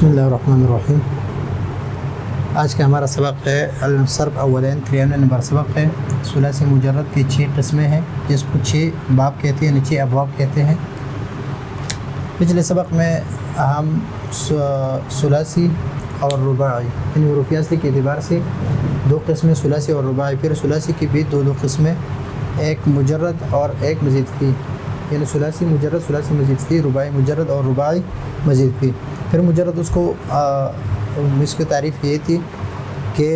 بسم اللہ الرحمن الرحیم۔ آج کا ہمارا سبق ہے الصرف اولین 93 نمبر سبق ہے۔ ثلاثی مجرد کی 6 قسمیں ہیں جس کو 6 باب کہتے ہیں، 6 ابواب کہتے ہیں۔ پچھلے سبق میں ہم ثلاثی اور رباعی یعنی حروف اصلی کے اعتبار سے 2 قسمیں ثلاثی اور رباعی، پھر ثلاثی کی بھی 2 قسمیں، ایک مجرد اور ایک مزید فی، یعنی ثلاثی مجرد، ثلاثی مزید فی، رباعی مجرد اور رباعی مزید فی۔ پھر مجرد اس کی تعریف یہ تھی کہ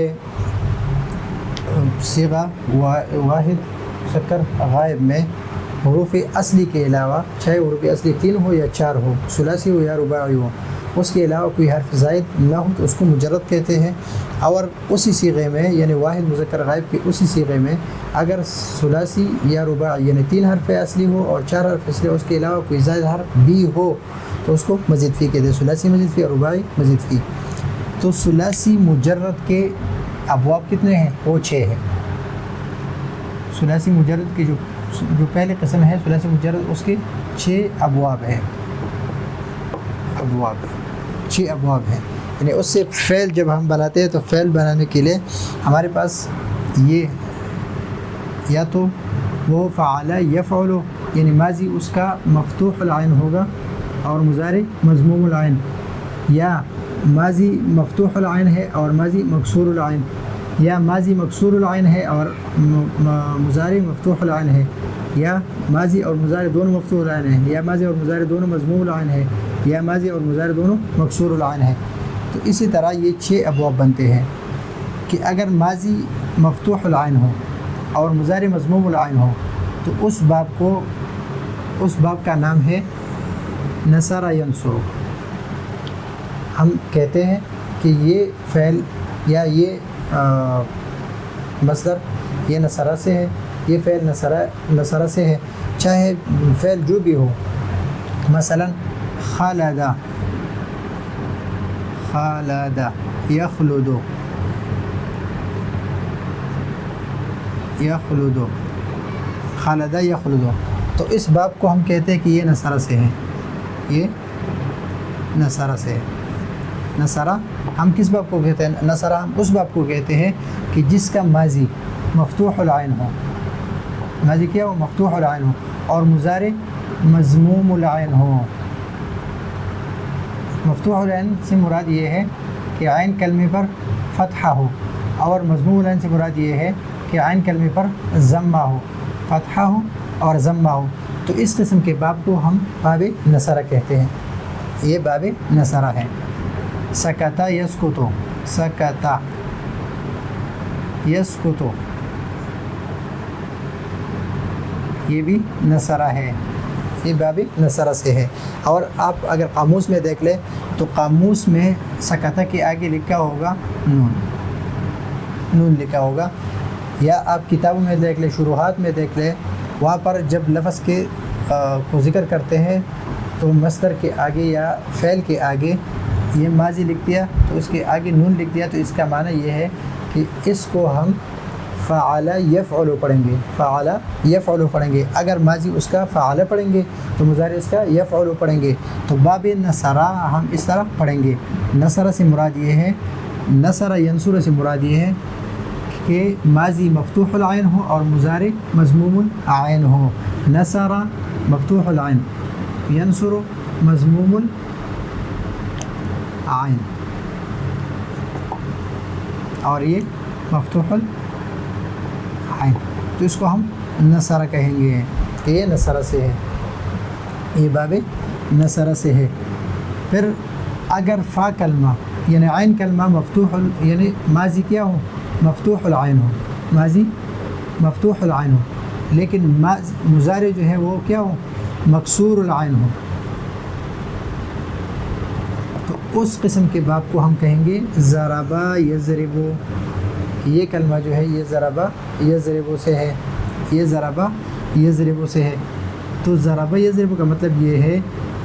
صیغہ واحد مذکر غائب میں حروف اصلی کے علاوہ، چاہے حروف اصلی 3 ہو یا 4 ہو، ثلاثی ہو یا رباعی ہو، اس کے علاوہ کوئی حرف زائد نہ ہو تو اس کو مجرد کہتے ہیں۔ اور اسی صیغے میں یعنی واحد مذکر غائب کے اسی صیغے میں اگر ثلاثی یا رباعی یعنی 3 حرف اصلی ہو اور 4 حرف اصلی ہو، اس کے علاوہ کوئی زائد حرف بھی ہو تو اس کو مزید فی کہتے ہیں، ثلاثی مزید فی اور رباعی مزید فی۔ تو ثلاثی مجرد کے ابواب کتنے ہیں؟ وہ 6 ہیں۔ ثلاثی مجرد کی جو پہلی قسم ہے ثلاثی مجرد، اس کے 6 ابواب ہیں، 6 ابواب ہیں۔ یعنی اس سے فعل جب ہم بناتے ہیں تو فعل بنانے کے لیے ہمارے پاس یہ یا تو وہ فعل یفعل یعنی ماضی اس کا مفتوح العین ہوگا اور مضارع مضموم العین، یا ماضی مفتوح العین ہے اور ماضی مکسور العین، یا ماضی مکسور العین ہے اور مضارع مفتوح العین ہے، یا ماضی اور مضارع دونوں مفتوح العین ہیں، یا ماضی اور مضارع دونوں مضموم العین ہے، یا ماضی اور مضارع دونوں مکسور العین ہے۔ تو اسی طرح یہ 6 ابواب بنتے ہیں کہ اگر ماضی مفتوح العین ہو اور مضارع مضموم العین ہو تو اس باب کا نام ہے نصر ینصر۔ ہم کہتے ہیں کہ یہ فعل یا یہ مصدر یہ نصرہ سے ہے، یہ فعل نصرہ سے ہے، چاہے فعل جو بھی ہو، مثلا خالد یخلد خالد یخلد، تو اس باب کو ہم کہتے ہیں کہ یہ نصرہ سے ہے، یہ نصرہ سے ہے۔ نصرہ ہم کس باب کو کہتے ہیں؟ نصرہ ہم اس باب کو کہتے ہیں کہ جس کا ماضی مفتوح العین ہو، ماضی کیا ہو؟ مفتوح العین ہو، اور مضارع مضموم العین ہو۔ مفتوح العین سے مراد یہ ہے کہ عین کلمے پر فتحہ ہو، اور مضموم العین سے مراد یہ ہے کہ عین کلمے پر ضمہ ہو، فتحہ ہو اور ضمہ ہو۔ تو اس قسم کے باب کو ہم باب نصرہ کہتے ہیں، یہ باب نصرہ ہے۔ سکت یسکت، سکت یسکت، یہ بھی نصرہ ہے، یہ باب نصرہ سے ہے۔ اور آپ اگر قاموس میں دیکھ لیں تو قاموس میں سکتہ کے آگے لکھا ہوگا نون لکھا ہوگا، یا آپ کتابوں میں دیکھ لیں، شروحات میں دیکھ لیں، وہاں پر جب لفظ کے کو ذکر کرتے ہیں تو مصدر کے آگے یا فعل کے آگے یہ ماضی لکھ دیا تو اس کے آگے نون لکھ دیا، تو اس کا معنی یہ ہے کہ اس کو ہم فعل یفعل پڑھیں گے، فعل یفعل پڑھیں گے۔ اگر ماضی اس کا فعل پڑھیں گے تو مضارع اس کا یفعل پڑھیں گے۔ تو باب نصرہ ہم اس طرح پڑھیں گے۔ نصرہ سے مراد یہ ہے، نصر ینصر سے مراد یہ ہے کہ ماضی مفتوح العین ہو اور مضارع مضموم العین ہو۔ نصر مفتوح العین، ینصر مضموم العین، اور یہ مفتوح العین، تو اس کو ہم نصرہ کہیں گے کہ یہ نصرہ سے ہے، یہ باب نصرہ سے ہے۔ پھر اگر فا کلمہ یعنی عین کلمہ مفتوح یعنی ماضی کیا ہو؟ مفتوح العین ہو، ماضی مفتوح العین ہو، لیکن مضارع جو ہے وہ کیا ہو؟ مکسور العین ہو، تو اس قسم کے باب کو ہم کہیں گے ضربا یضرب۔ یہ کلمہ جو ہے یہ ضربا یضرب سے ہے، یہ ضربا یضرب سے ہے۔ تو ضربا یضرب کا مطلب یہ ہے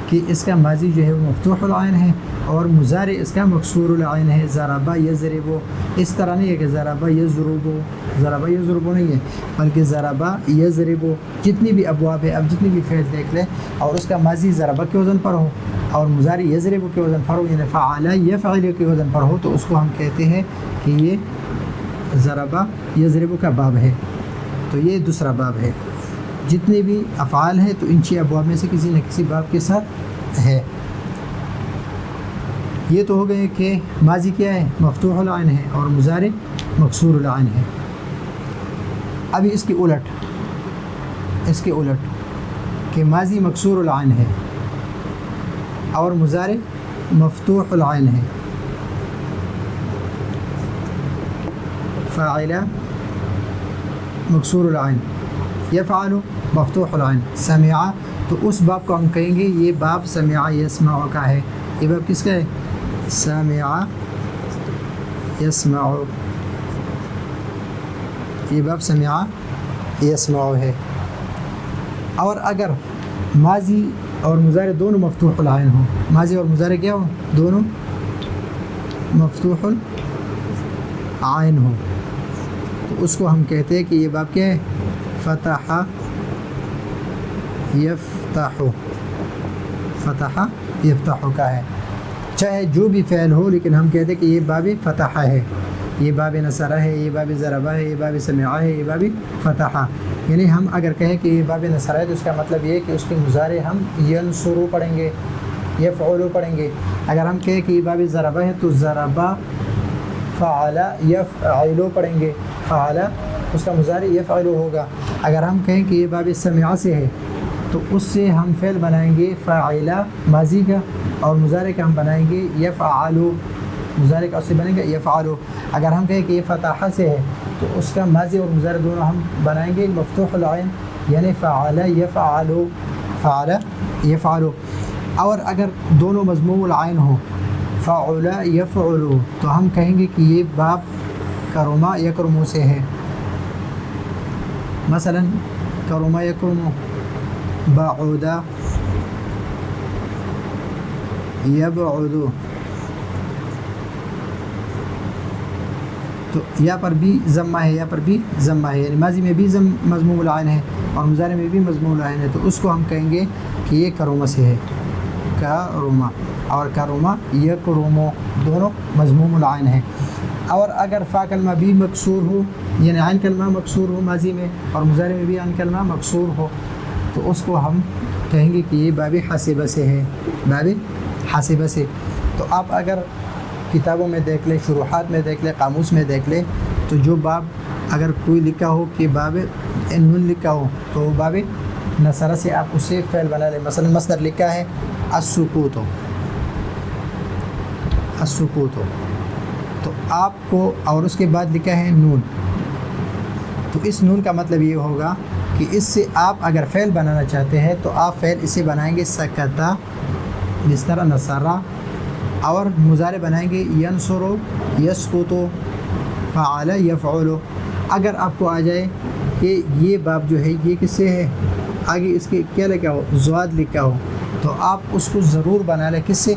کہ اس کا ماضی جو ہے وہ مفتوح العین ہے اور مضارع اس کا مکسور العین ہے. ضربہ یضربو اس طرح نہیں ہے کہ ضربہ یضربو نہیں ہے، بلکہ ضربہ یضربو. جتنی بھی ابواب ہے، اب جتنی بھی فعل دیکھ لیں اور اس کا ماضی ضربہ کے وزن پر ہو اور مضارع یضربو کے وزن پر ہو، یعنی فعل یفعل کے وزن پر ہو، تو اس کو ہم کہتے ہیں کہ یہ ضربہ یضربو کا باب ہے. تو یہ دوسرا باب ہے. جتنے بھی افعال ہیں تو ان 6 ابواب میں سے کسی نہ کسی باب کے ساتھ ہے. یہ تو ہو گئے کہ ماضی کیا ہے، مفتوح العین ہے اور مضارع مکسور العین ہے. ابھی اس کے الٹ کہ ماضی مکسور العین ہے اور مضارع مفتوح العین ہے. فاعل مکسور العین، یفعل مفتوح العین، سمع تو اس باب کو ہم کہیں گے یہ باب سمع یسمع کا ہے. یہ باب کس کا ہے؟ سمع یسمع، یہ باب سمع یسمع ہے. اور اگر ماضی اور مضارع دونوں مفتوح العین ہوں، ماضی اور مضارع کیا ہوں؟ دونوں مفتوح العین ہوں، تو اس کو ہم کہتے ہیں کہ یہ باب کیا ہے؟ فتح یفتح، فتح یفتح کا ہے. چاہے جو بھی فعل ہو، لیکن ہم کہتے ہیں کہ یہ باب فتح ہے، یہ باب نصرہ ہے، یہ باب ضربہ ہے، یہ باب سمع ہے، یہ باب فتح. یعنی ہم اگر کہیں کہ یہ باب نصرہ ہے تو اس کا مطلب یہ ہے کہ اس کے مضارع ہم ینصرو پڑھیں گے، یفعلو پڑھیں گے. اگر ہم کہیں کہ یہ باب ضربہ ہے تو ضربہ فعل یفعلو پڑھیں گے، فعل اس کا مضارع یفعلو ہوگا. اگر ہم کہیں کہ یہ باب سمع سے ہے تو اس سے ہم فعل بنائیں گے فاعل ماضی کا اور مضارع کا ہم بنائیں گے یفعلو، مضارع کا اس سے بنیں گے یفعلو. اگر ہم کہیں کہ یہ فتح سے ہے تو اس کا ماضی اور مضارع دونوں ہم بنائیں گے مفتوح العین، یعنی فعل یفعلو، فعل یفعلو. اور اگر دونوں مضموم العین ہوں، فعل یفعلو، تو ہم کہیں گے کہ یہ باب کرما یکرمو سے ہے. مثلا کرما یکرمو، بعد یبعد، تو یا پر بھی ضمہ ہے، یا پر بھی ضمہ ہے، یعنی ماضی میں بھی مضموم العین ہے اور مضارع میں بھی مضموم العین ہے، تو اس کو ہم کہیں گے کہ یہ کرما سے ہے، کرما. اور کرما یکرمو دونوں مضموم العین ہیں. اور اگر فا کلمہ بھی مکسور ہو، یعنی عین کلمہ مکسور ہو ماضی میں اور مضارع میں بھی عین کلمہ مکسور ہو، تو اس کو ہم کہیں گے کہ یہ باب حاسبہ سے ہے، باب حاسبہ سے. تو آپ اگر کتابوں میں دیکھ لیں، شروحات میں دیکھ لیں، قاموس میں دیکھ لیں، تو جو باب اگر کوئی لکھا ہو کہ باب نون لکھا ہو تو وہ باب نصرہ سے آپ اسے فعل بنا لیں. مثلا مصدر لکھا ہے السکوت، السکوت، تو آپ کو اور اس کے بعد لکھا ہے نون، تو اس نون کا مطلب یہ ہوگا کہ اس سے آپ اگر فعل بنانا چاہتے ہیں تو آپ فعل اسے بنائیں گے سکتا، جس طرح نصرہ، اور مضارع بنائیں گے ینصرو، یسکتو، فعل یفعلو. اگر آپ کو آ جائے کہ یہ باب جو ہے یہ کس سے ہے، آگے اس کے کیا لکھا ہو، زواد لکھا ہو، تو آپ اس کو ضرور بنا لیں کس سے،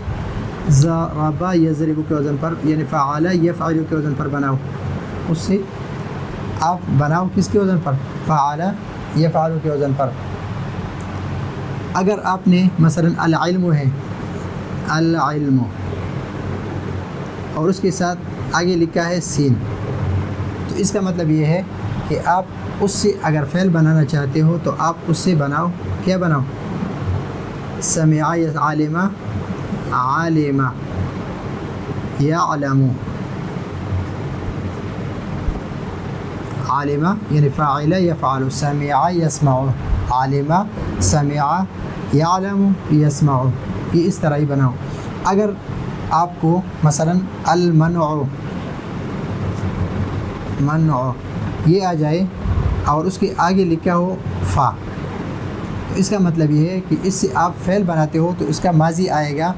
ضربہ یضرب کے وزن پر، یعنی فعل یفعل کے وزن پر بناؤ. اس سے آپ بناؤ کس کے وزن پر، فعل یفعل کے وزن پر. اگر آپ نے مثلا العلم ہے، العلم، اور اس کے ساتھ آگے لکھا ہے سین، تو اس کا مطلب یہ ہے کہ آپ اس سے اگر فعل بنانا چاہتے ہو تو آپ اس سے بناؤ، کیا بناؤ، سمع عالمہ، عالمہ، یعلم، عالمہ یعنی فاعل یفعل، سمع یسمع، عالمہ، سمع، یعلم، یسمع، یہ اس طرح ہی بناؤ. اگر آپ کو مثلا المنع، منع یہ آ جائے اور اس کے آگے لکھا ہو فا، تو اس کا مطلب یہ ہے کہ اس سے آپ فعل بناتے ہو تو اس کا ماضی آئے گا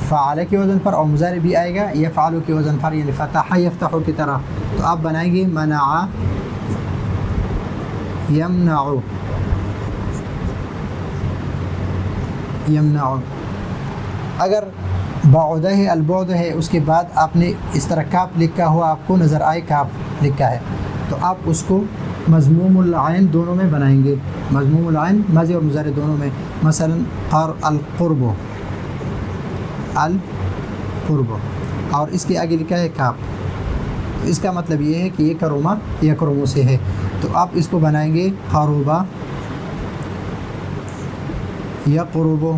فعل کے وزن پر اور مضارع بھی آئے گا یفعل کے وزن پر، یعنی فتح یفتح کی طرح. تو آپ بنائیں گے منع یمنع، یمنع. اگر بعودہ ہے، البعد ہے، اس کے بعد آپ نے اس طرح کاف لکھا ہوا آپ کو نظر آئے، کاف لکھا ہے، تو آپ اس کو مضموم العین دونوں میں بنائیں گے، مضموم العین ماضی اور مضارع دونوں میں، مثلا القرب، القرب، اور اس کے آگے لکھا ہے کاف، تو اس کا مطلب یہ ہے کہ یہ کروما یا کرومو سے ہے، تو آپ اس کو بنائیں گے قروبا یا قروبو،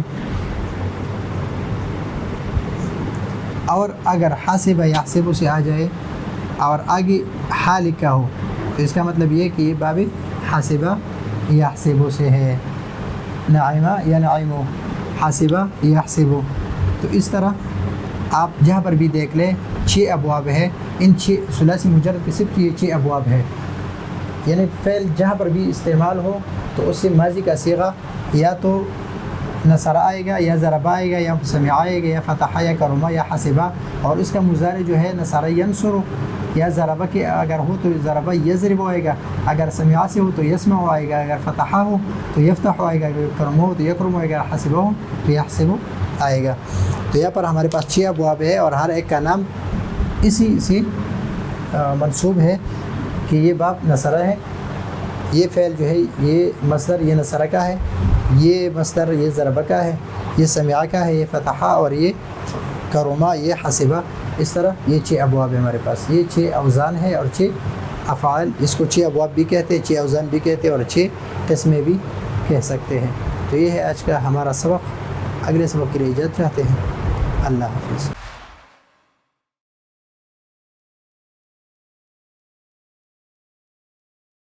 اور اگر حاسبہ یحسبو سے آ جائے اور آگے ہا لکھا ہو تو اس کا مطلب یہ ہے کہ یہ باب حاسبہ یحسبو سے ہے، نعیمہ یا نعیمو، حاسبہ یحسبو، تو اس طرح آپ جہاں پر بھی دیکھ لیں 6 ابواب ہے، ان 6 ثلاثی مجرد کے صرف یہ 6 ابواب ہے، یعنی فعل جہاں پر بھی استعمال ہو تو اس سے ماضی کا صیغہ یا تو نصر آئے گا یا ضرب آئے گا یا سمع آئے گا یا فتح یا کرما یا حسبہ، اور اس کا مضارع جو ہے نصر ینصر، یا ضربہ کے اگر ہو تو ضربہ یضرب آئے گا، اگر سمع سے ہو تو یسمع آئے گا، اگر فتح ہو تو یفتح آئے گا، اگر کرم ہو تو یکرم آئے گا، حسبہ ہو تو یحسب آئے گا۔ تو یہاں پر ہمارے پاس 6 ابواب ہے اور ہر ایک کا نام اسی سے منسوب ہے کہ یہ باب نصرہ ہے، یہ فعل جو ہے یہ مصدر یہ نصرہ کا ہے، یہ مصدر یہ ضربہ کا ہے، یہ سمعہ کا ہے، یہ فتحہ، اور یہ کرما، یہ حسبہ، اس طرح یہ 6 ابواب ہے ہمارے پاس، یہ 6 اوزان ہے اور 6 افعال، اس کو 6 ابواب بھی کہتے ہیں، 6 اوزان بھی کہتے ہیں اور 6 قسمیں بھی کہہ سکتے ہیں۔ تو یہ ہے آج کا ہمارا سبق، اگلے سبق کے لیے اجازت چاہتے ہیں، اللہ حافظ۔